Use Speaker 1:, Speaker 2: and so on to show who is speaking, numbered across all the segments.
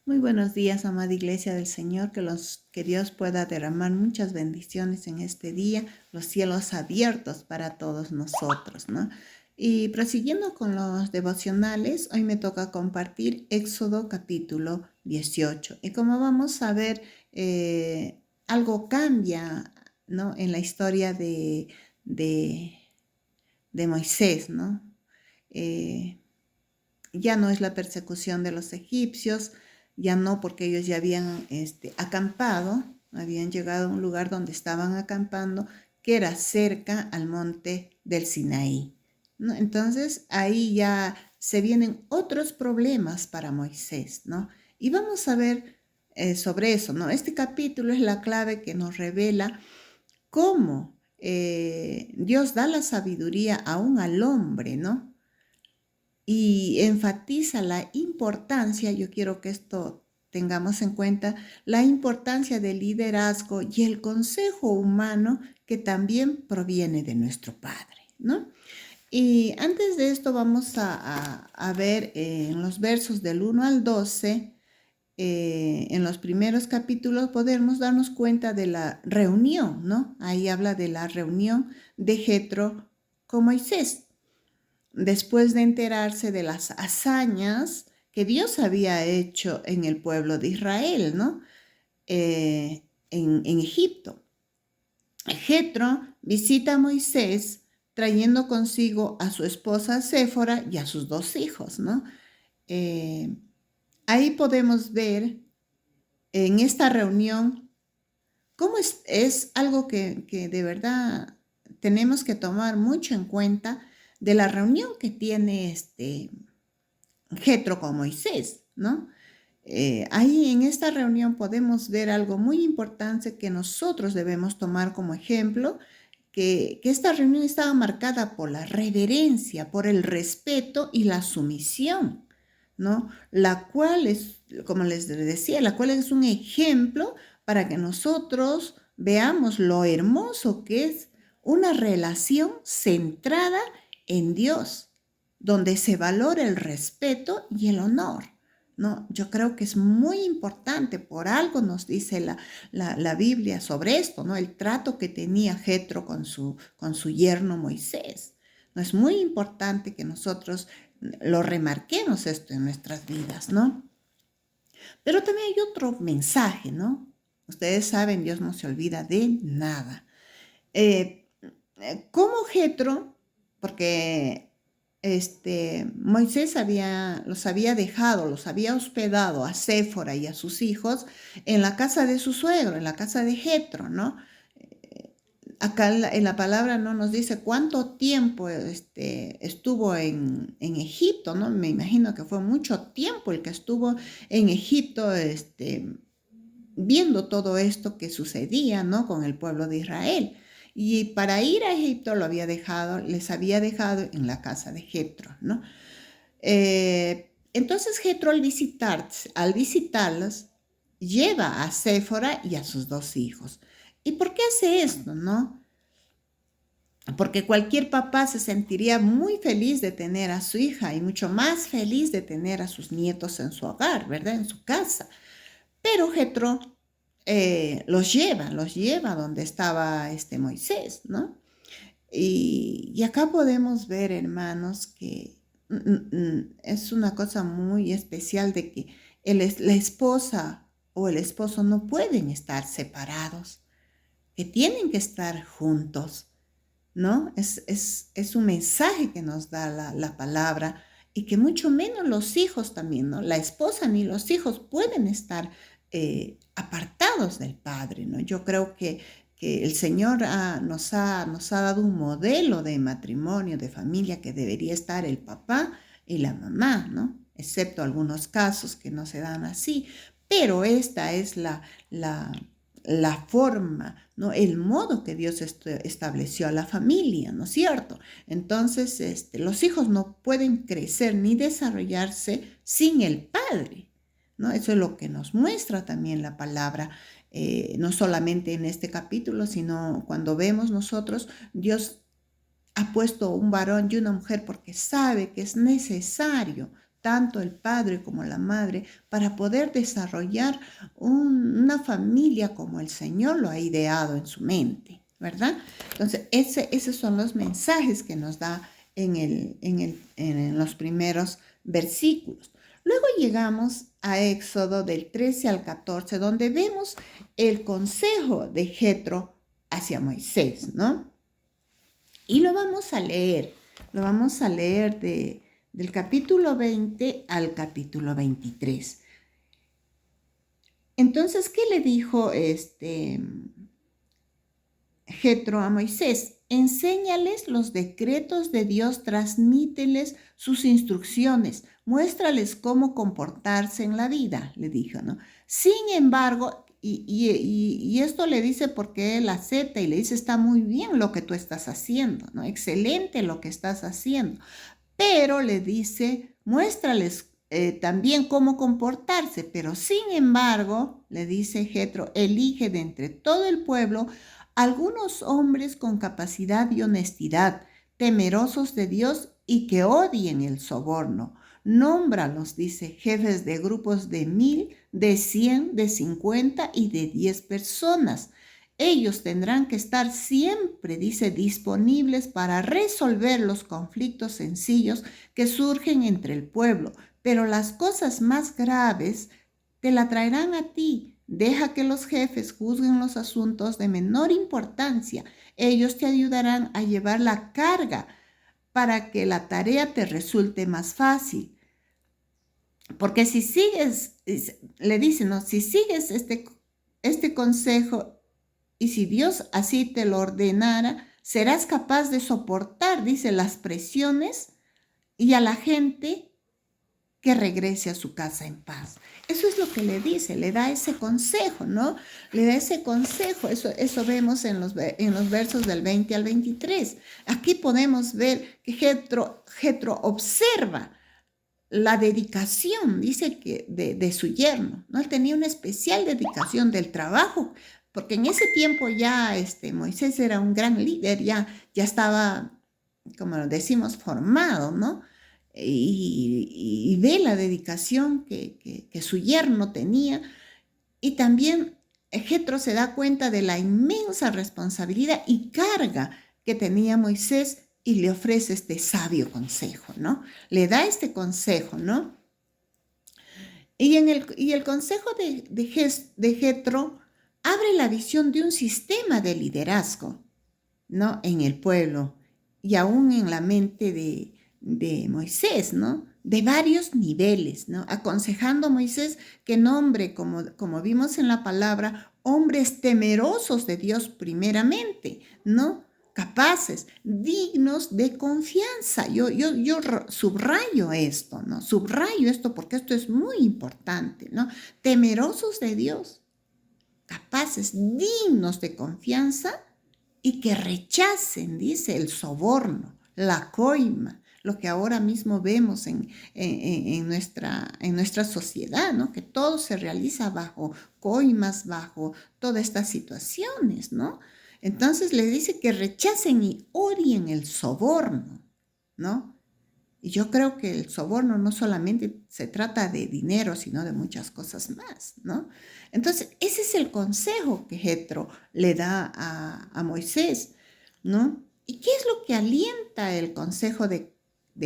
Speaker 1: Muy buenos días, amada Iglesia del Señor, que Dios pueda derramar muchas bendiciones en este día, los cielos abiertos para todos nosotros, ¿no? Y prosiguiendo con los devocionales, hoy me toca compartir Éxodo capítulo 18. Y como vamos a ver, algo cambia, ¿no? En la historia de, de Moisés, ¿no? Eh, ya no es la persecución de los egipcios, ya no, porque ellos ya habían acampado, habían llegado a un lugar donde estaban acampando, que era cerca al monte del Sinaí, ¿no? Entonces ahí ya se vienen otros problemas para Moisés, ¿no? Y vamos a ver sobre eso, ¿no? Este capítulo es la clave que nos revela cómo Dios da la sabiduría aún al hombre, ¿no? Y enfatiza la importancia, yo quiero que esto tengamos en cuenta, la importancia del liderazgo y el consejo humano que también proviene de nuestro Padre, ¿no? Y antes de esto vamos a ver en los versos del 1 al 12, en los primeros capítulos podemos darnos cuenta de la reunión, ¿no? Ahí habla de la reunión de Jetro con Moisés después de enterarse de las hazañas que Dios había hecho en el pueblo de Israel, ¿no? En Egipto. Jetro visita a Moisés trayendo consigo a su esposa Séfora y a sus dos hijos, ¿no? Eh, Ahí podemos ver en esta reunión cómo es algo que de verdad tenemos que tomar mucho en cuenta de la reunión que tiene Jetro con Moisés, ¿no? Ahí en esta reunión podemos ver algo muy importante que nosotros debemos tomar como ejemplo, que esta reunión estaba marcada por la reverencia, por el respeto y la sumisión, ¿no? La cual es, como les decía, la cual es un ejemplo para que nosotros veamos lo hermoso que es una relación centrada en Dios, donde se valora el respeto y el honor, ¿no? Yo creo que es muy importante, por algo nos dice la Biblia sobre esto, ¿no? El trato que tenía Jetro con su yerno Moisés. ¿No? Es muy importante que nosotros lo remarquemos esto en nuestras vidas, ¿no? Pero también hay otro mensaje, ¿no? Ustedes saben, Dios no se olvida de nada. Eh, ¿Cómo Jetro? Porque Moisés los había dejado, los había hospedado a Séfora y a sus hijos en la casa de su suegro, en la casa de Jetro, ¿no? Acá en la palabra no nos dice cuánto tiempo estuvo en Egipto, ¿no? Me imagino que fue mucho tiempo el que estuvo en Egipto, viendo todo esto que sucedía, ¿no? Con el pueblo de Israel. Y para ir a Egipto les había dejado en la casa de Jetro, ¿no? Entonces Jetro al visitarlos, lleva a Séfora y a sus dos hijos. ¿Y por qué hace esto, no? Porque cualquier papá se sentiría muy feliz de tener a su hija y mucho más feliz de tener a sus nietos en su hogar, ¿verdad? En su casa. Pero Jetro los lleva donde estaba Moisés, ¿no? Y acá podemos ver, hermanos, que es una cosa muy especial de que la esposa o el esposo no pueden estar separados, que tienen que estar juntos, ¿no? Es un mensaje que nos da la palabra y que mucho menos los hijos también, ¿no? La esposa ni los hijos pueden estar apartados del Padre, ¿no? Yo creo que el Señor nos ha dado un modelo de matrimonio, de familia, que debería estar el papá y la mamá, ¿no? Excepto algunos casos que no se dan así, pero esta es la forma, ¿no? El modo que Dios estableció a la familia, ¿no es cierto? Entonces, los hijos no pueden crecer ni desarrollarse sin el padre, ¿no? Eso es lo que nos muestra también la palabra, no solamente en este capítulo, sino cuando vemos nosotros, Dios ha puesto un varón y una mujer porque sabe que es necesario tanto el padre como la madre, para poder desarrollar una familia como el Señor lo ha ideado en su mente, ¿verdad? Entonces, esos son los mensajes que nos da en los primeros versículos. Luego llegamos a Éxodo del 13 al 14, donde vemos el consejo de Jetro hacia Moisés, ¿no? Y lo vamos a leer del capítulo 20 al capítulo 23. Entonces, ¿qué le dijo Jetro a Moisés? Enséñales los decretos de Dios, transmíteles sus instrucciones, muéstrales cómo comportarse en la vida, le dijo, ¿no? Sin embargo, y esto le dice porque él acepta y le dice, está muy bien lo que tú estás haciendo, ¿no? Excelente lo que estás haciendo. Pero le dice, muéstrales también cómo comportarse, pero sin embargo, le dice Jetro, elige de entre todo el pueblo algunos hombres con capacidad y honestidad, temerosos de Dios y que odien el soborno. Nómbralos, dice, jefes de grupos de 1,000, de 100, de 50 y de 10 personas. Ellos tendrán que estar siempre, dice, disponibles para resolver los conflictos sencillos que surgen entre el pueblo, pero las cosas más graves te la traerán a ti. Deja que los jefes juzguen los asuntos de menor importancia. Ellos te ayudarán a llevar la carga para que la tarea te resulte más fácil. Porque si sigues, le dice, ¿no? Si sigues este consejo y si Dios así te lo ordenara, serás capaz de soportar, dice, las presiones y a la gente que regrese a su casa en paz. Eso es lo que le dice, le da ese consejo, ¿no? Le da ese consejo, eso vemos en los versos del 20 al 23. Aquí podemos ver que Jetro observa la dedicación, dice que de su yerno, ¿no? Él tenía una especial dedicación del trabajo, porque en ese tiempo ya Moisés era un gran líder, ya estaba, como lo decimos, formado, ¿no? Y ve la dedicación que su yerno tenía, y también Jetro se da cuenta de la inmensa responsabilidad y carga que tenía Moisés y le ofrece este sabio consejo, ¿no? Le da este consejo, ¿no? Y el consejo de Jetro abre la visión de un sistema de liderazgo, ¿no? En el pueblo y aún en la mente de Moisés, ¿no? De varios niveles, ¿no? Aconsejando a Moisés que nombre, como vimos en la palabra, hombres temerosos de Dios primeramente, ¿no? Capaces, dignos de confianza. Yo subrayo esto, ¿no? Subrayo esto porque esto es muy importante, ¿no? Temerosos de Dios, capaces, dignos de confianza y que rechacen, dice, el soborno, la coima, lo que ahora mismo vemos en nuestra sociedad, ¿no? Que todo se realiza bajo coimas, bajo todas estas situaciones, ¿no? Entonces le dice que rechacen y odien el soborno, ¿no? Y yo creo que el soborno no solamente se trata de dinero, sino de muchas cosas más, ¿no? Entonces, ese es el consejo que Jetro le da a Moisés, ¿no? ¿Y qué es lo que alienta el consejo de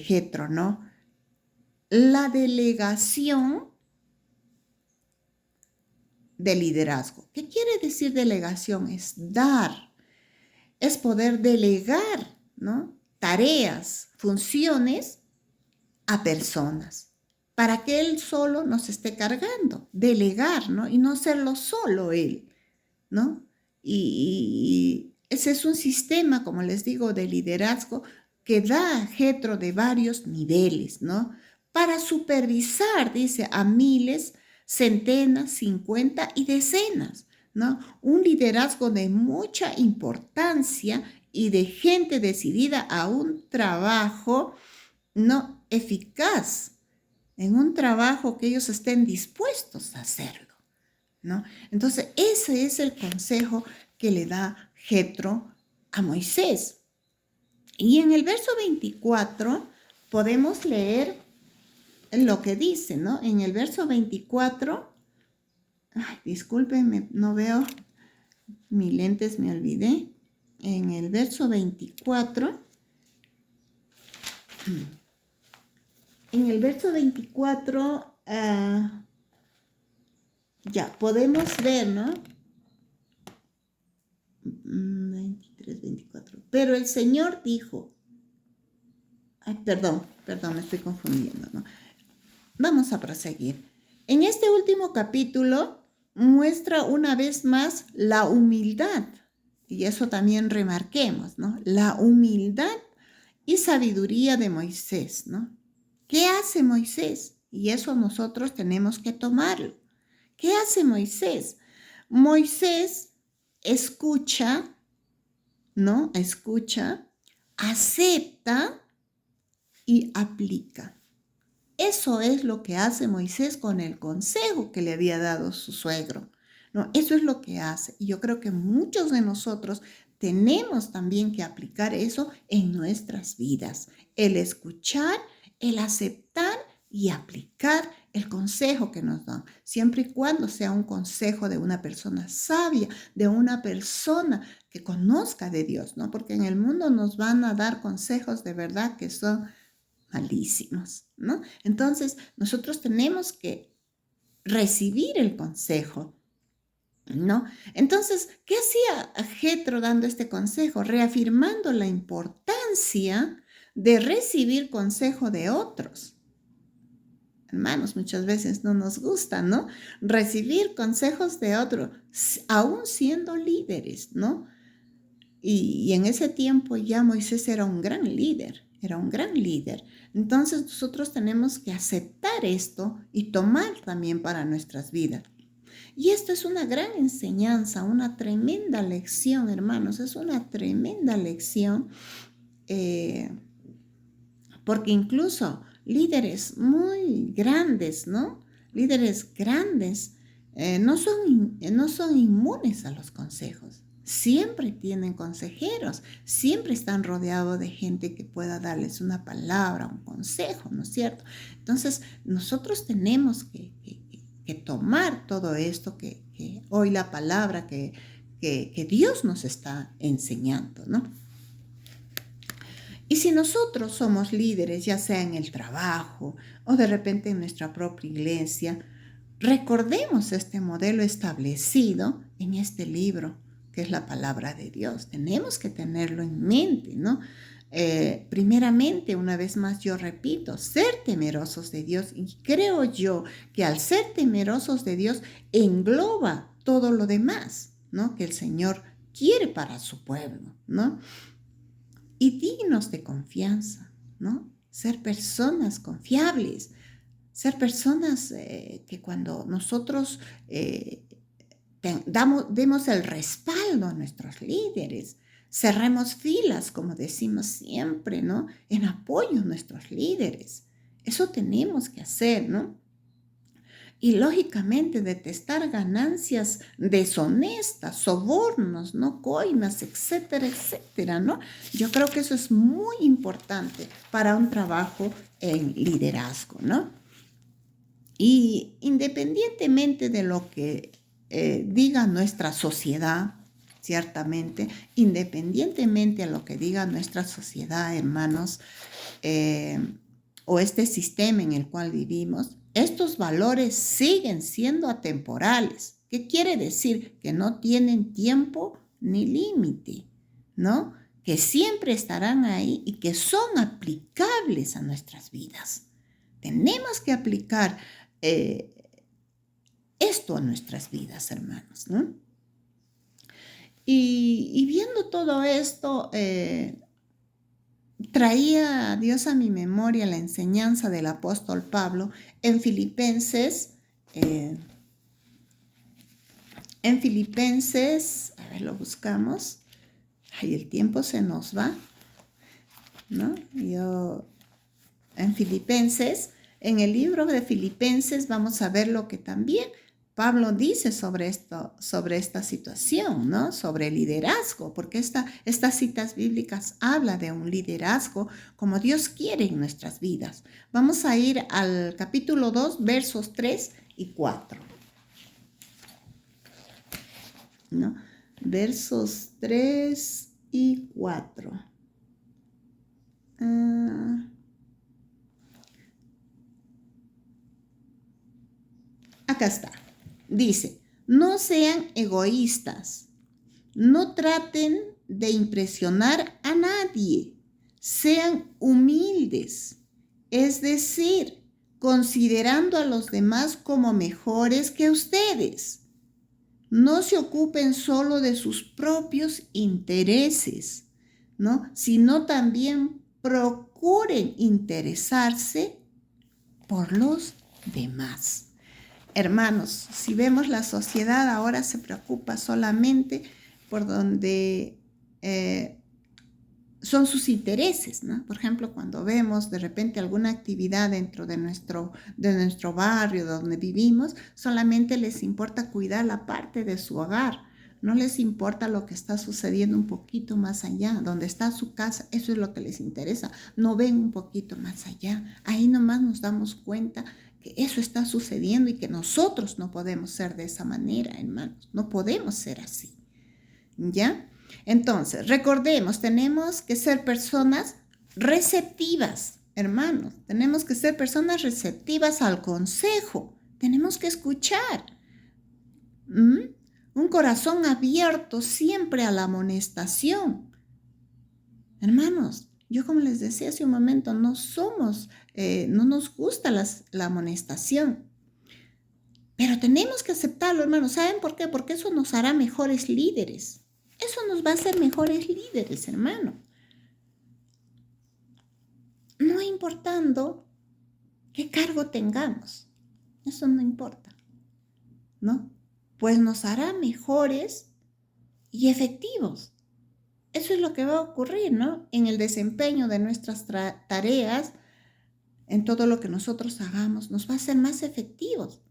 Speaker 1: Jetro, ¿no? La delegación de liderazgo. ¿Qué quiere decir delegación? Es dar, es poder delegar, ¿no? Tareas, funciones a personas, para que él solo nos esté cargando, delegar, ¿no? Y no serlo solo él, ¿no? Y ese es un sistema, como les digo, de liderazgo que da a Jetro de varios niveles, ¿no? Para supervisar, dice, a miles, centenas, 50 y decenas, ¿no? Un liderazgo de mucha importancia y de gente decidida a un trabajo no eficaz, en un trabajo que ellos estén dispuestos a hacerlo, ¿no? Entonces, ese es el consejo que le da Jetro a Moisés. Y en el verso 24 podemos leer lo que dice, ¿no? En el verso 24, ay, discúlpenme, no veo, mis lentes me olvidé. En el verso 24, en el verso 24, ya podemos ver, ¿no? 23, 24. Pero el Señor dijo, ay, perdón, me estoy confundiendo, ¿no? Vamos a proseguir. En este último capítulo muestra una vez más la humildad, y eso también remarquemos, ¿no? La humildad y sabiduría de Moisés, ¿no? ¿Qué hace Moisés? Y eso nosotros tenemos que tomarlo. ¿Qué hace Moisés? Moisés escucha, ¿no? Escucha, acepta y aplica. Eso es lo que hace Moisés con el consejo que le había dado su suegro, ¿no? Eso es lo que hace. Y yo creo que muchos de nosotros tenemos también que aplicar eso en nuestras vidas. El escuchar, el aceptar y aplicar el consejo que nos dan, siempre y cuando sea un consejo de una persona sabia, de una persona que conozca de Dios, ¿no? Porque en el mundo nos van a dar consejos de verdad que son malísimos, ¿no? Entonces, nosotros tenemos que recibir el consejo, ¿no? Entonces, ¿qué hacía Jetro dando este consejo? Reafirmando la importancia de recibir consejo de otros. Hermanos, muchas veces no nos gusta, ¿no? Recibir consejos de otros, aún siendo líderes, ¿no? Y en ese tiempo ya Moisés era un gran líder, Entonces nosotros tenemos que aceptar esto y tomar también para nuestras vidas. Y esto es una gran enseñanza, una tremenda lección, hermanos, es una tremenda lección, porque incluso líderes muy grandes, ¿no? Líderes grandes no son inmunes a los consejos. Siempre tienen consejeros, siempre están rodeados de gente que pueda darles una palabra, un consejo, ¿no es cierto? Entonces, nosotros tenemos que tomar todo esto que hoy la palabra que Dios nos está enseñando, ¿no? Y si nosotros somos líderes, ya sea en el trabajo o de repente en nuestra propia iglesia, recordemos este modelo establecido en este libro, que es la palabra de Dios. Tenemos que tenerlo en mente, ¿no? Primeramente, una vez más, yo repito, ser temerosos de Dios. Y creo yo que al ser temerosos de Dios engloba todo lo demás, ¿no? Que el Señor quiere para su pueblo, ¿no? Y dignos de confianza, ¿no? Ser personas confiables, ser personas que cuando nosotros demos el respaldo a nuestros líderes, cerremos filas, como decimos siempre, ¿no? En apoyo a nuestros líderes. Eso tenemos que hacer, ¿no? Y lógicamente detestar ganancias deshonestas, sobornos, ¿no? Coimas, etcétera, etcétera, ¿no? Yo creo que eso es muy importante para un trabajo en liderazgo, ¿no? Y independientemente de lo que diga nuestra sociedad, ciertamente, independientemente de lo que diga nuestra sociedad, hermanos, o este sistema en el cual vivimos, estos valores siguen siendo atemporales. ¿Qué quiere decir? Que no tienen tiempo ni límite, ¿no? Que siempre estarán ahí y que son aplicables a nuestras vidas. Tenemos que aplicar esto a nuestras vidas, hermanos, ¿no? Y viendo todo esto, traía Dios a mi memoria la enseñanza del apóstol Pablo en Filipenses, a ver, lo buscamos, ay, el tiempo se nos va, ¿no? En Filipenses, en el libro de Filipenses vamos a ver lo que también Pablo dice sobre esto, sobre esta situación, ¿no? Sobre el liderazgo, porque estas citas bíblicas habla de un liderazgo como Dios quiere en nuestras vidas. Vamos a ir al capítulo 2, versos 3 y 4, ¿no? Versos 3 y 4. Acá está. Dice, no sean egoístas, no traten de impresionar a nadie, sean humildes, es decir, considerando a los demás como mejores que ustedes. No se ocupen solo de sus propios intereses, ¿no? Sino también procuren interesarse por los demás. Hermanos, si vemos la sociedad ahora se preocupa solamente por donde son sus intereses, ¿no? Por ejemplo, cuando vemos de repente alguna actividad dentro de nuestro barrio donde vivimos, solamente les importa cuidar la parte de su hogar. No les importa lo que está sucediendo un poquito más allá, donde está su casa, eso es lo que les interesa. No ven un poquito más allá. Ahí nomás nos damos cuenta que eso está sucediendo y que nosotros no podemos ser de esa manera, hermanos. No podemos ser así. ¿Ya? Entonces, recordemos, tenemos que ser personas receptivas, hermanos. Tenemos que ser personas receptivas al consejo. Tenemos que escuchar. Un corazón abierto siempre a la amonestación. Hermanos, yo como les decía hace un momento, no nos gusta la amonestación. Pero tenemos que aceptarlo, hermanos. ¿Saben por qué? Porque eso nos hará mejores líderes. Eso nos va a hacer mejores líderes, hermano. No importando qué cargo tengamos. Eso no importa, ¿no? Pues nos hará mejores y efectivos. Eso es lo que va a ocurrir, ¿no? En el desempeño de nuestras tareas, en todo lo que nosotros hagamos, nos va a hacer más efectivos.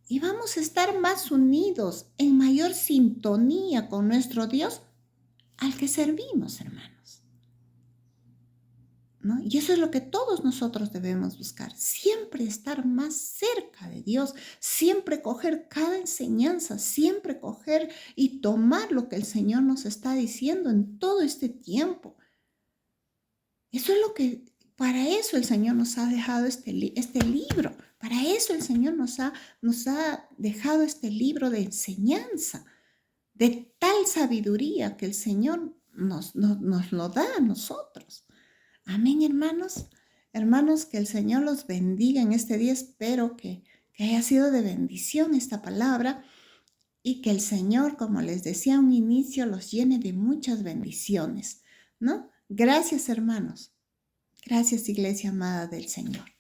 Speaker 1: Y vamos a estar más unidos, en mayor sintonía con nuestro Dios al que servimos, hermanos, ¿no? Y eso es lo que todos nosotros debemos buscar, siempre estar más cerca de Dios, siempre coger cada enseñanza, siempre coger y tomar lo que el Señor nos está diciendo en todo este tiempo. Eso es lo que, para eso el Señor nos ha dejado este libro. Para eso el Señor nos ha dejado este libro de enseñanza, de tal sabiduría que el Señor nos lo da a nosotros. Amén, hermanos. Hermanos, que el Señor los bendiga en este día. Espero que haya sido de bendición esta palabra y que el Señor, como les decía a un inicio, los llene de muchas bendiciones, ¿no? Gracias, hermanos. Gracias, iglesia amada del Señor.